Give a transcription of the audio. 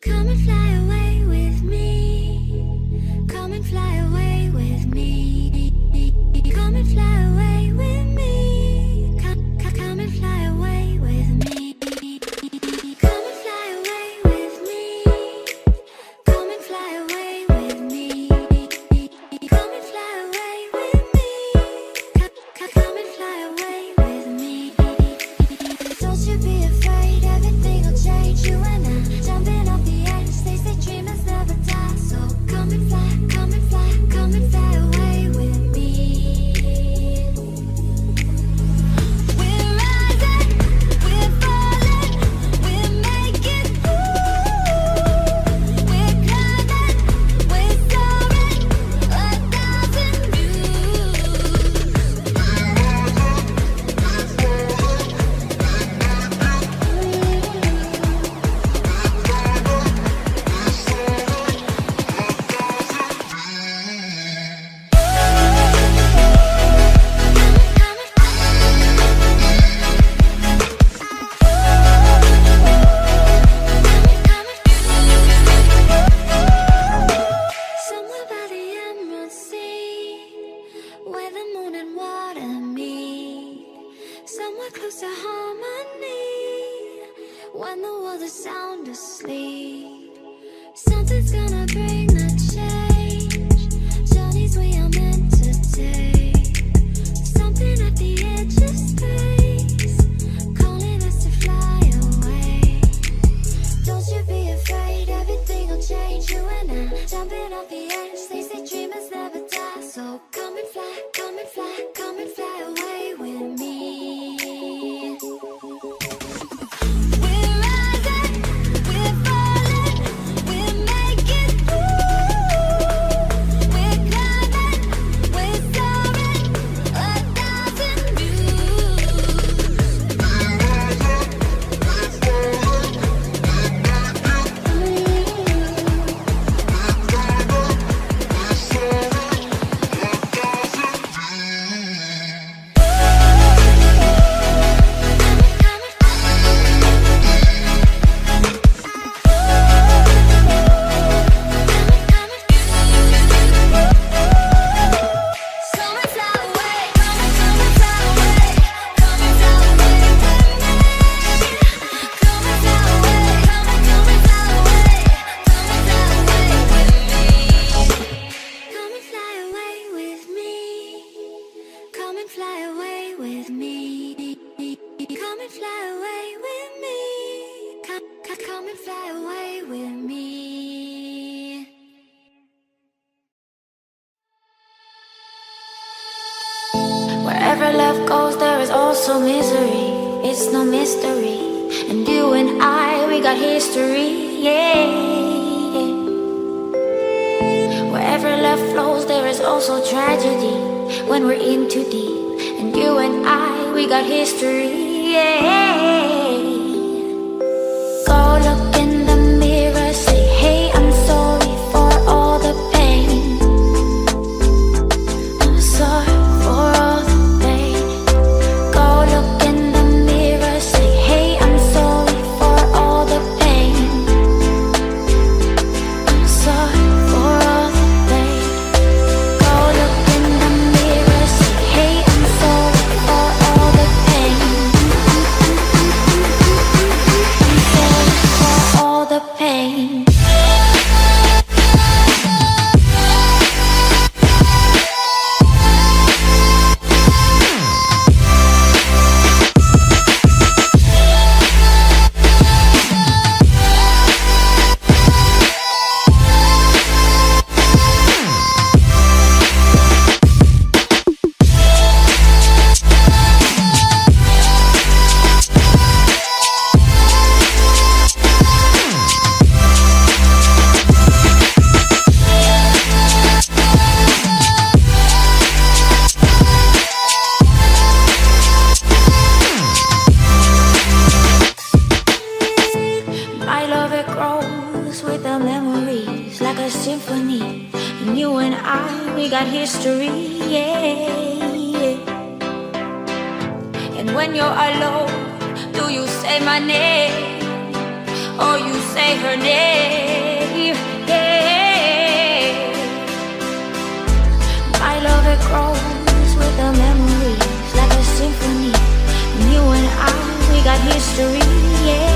Come and fly away with me. Come and fly away with me. Come and fly away with me. Come and fly away with me. Come and fly away with me. Come and fly away with me. Come and fly away with me. Come and fly away with me. Don't you be afraid, everything will change. You and I jumping off the edge. They say dreamers never die. So come and fly, come and fly, come and fly away with me. We're rising, we're falling, we're making through. We're climbing, we're soaring, 1,000 views. Somewhere by the Emerald Sea, where the moon and water meet. Somewhere close to harmony, when the world is sound asleep. Something's gonna bring the change, journeys we are meant to take. Something at the edge of space, calling us to fly away. Don't you be afraid, everything will change. You and I jumping off the edge. They say dreamers never die. So come and fly, come and fly, come and fly away with me. We're rising, we're falling, we're making through. We're climbing, we're soaring, 1,000 views. Come and fly away, come and fly away, come and fly away with me. Come and fly away, come and fly away, come and fly away with me. Come and fly away with me. Come and fly away with me. Come and fly away with me. Wherever love goes, there is also misery. It's no mystery. And you and I, we got history, yeah. Wherever love flows, there is also tragedy. When we're in too deep. And you and I, we got history, yeah. Go look in the mirror, say, hey, I'm sorry for all the pain. I'm sorry for all the pain. Go look in the mirror, say, hey, I'm sorry for all the pain. I'm sorry for all the pain. Go look in the mirror, say, hey, I'm sorry for all the pain. I'm sorry for all the pain. My love, it grows with the memories like a symphony. And you and I, we got history, yeah. And when you're alone, do you say my name or you say her name. Yeah. My love, it grows with the memories like a symphony. And you and I, we got history. Yeah.